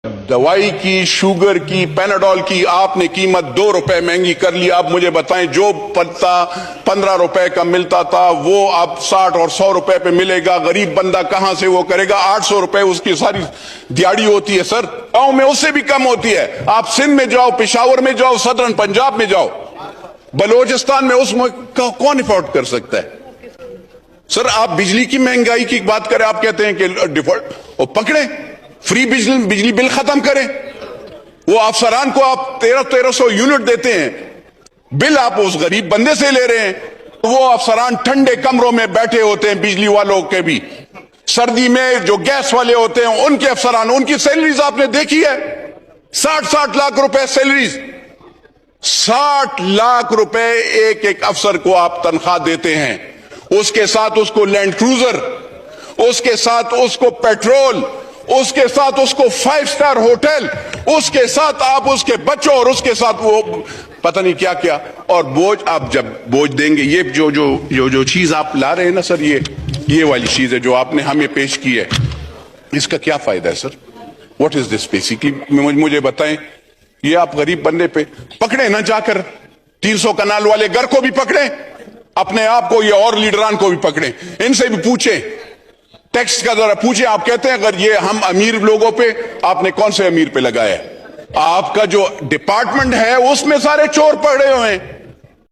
दवाई की, शुगर की, पैनाडॉल की आपने कीमत 2 रुपए महंगी कर ली। आप मुझे बताएं, जो पत्ता 15 रुपए का मिलता था वो अब 60 और 100 रुपए पे मिलेगा। गरीब बंदा कहां से वो करेगा? 800 रुपए उसकी सारी दिहाड़ी होती है सर। गांव में उससे भी कम होती है। आप सिंध में जाओ, पेशावर में जाओ, सदर्न पंजाब में जाओ, बलोचिस्तान में उसमें कौन अफोर्ड कर सकता है? सर आप बिजली की महंगाई की बात करें, आप कहते हैं कि डिफॉल्ट, वो पकड़े, फ्री बिजली बिल खत्म करें। वो अफसरान को आप 1300 यूनिट देते हैं, बिल आप उस गरीब बंदे से ले रहे हैं। वो अफसरान ठंडे कमरों में बैठे होते हैं, बिजली वालों के भी। सर्दी में जो गैस वाले होते हैं उनके अफसरान, उनकी सैलरीज आपने देखी है, 60-60 लाख रुपए सैलरीज। 60 लाख रुपए एक एक अफसर को आप तनख्वाह देते हैं। उसके साथ उसको लैंड क्रूजर, उसके साथ उसको पेट्रोल, उसके साथ उसको 5 स्टार होटल, उसके साथ आप उसके बच्चों और उसके साथ वो पता नहीं क्या क्या। और बोझ आप जब बोझ देंगे, ये जो चीज आप ला रहे हैं ना सर, ये वाली चीज है जो आपने हमें पेश की है, इसका क्या फायदा है sir? What is this basically? मुझे बताएं। ये आप गरीब बंदे पे पकड़े ना जाकर, 300 कनाल वाले घर को भी पकड़े, अपने आप को, ये और लीडरान को भी पकड़े, इनसे भी पूछे, टैक्स का जरा पूछे। आप कहते हैं अगर ये हम अमीर लोगों पे, आपने कौन से अमीर पे लगाया है? आपका जो डिपार्टमेंट है उसमें सारे चोर पड़े हुए हैं।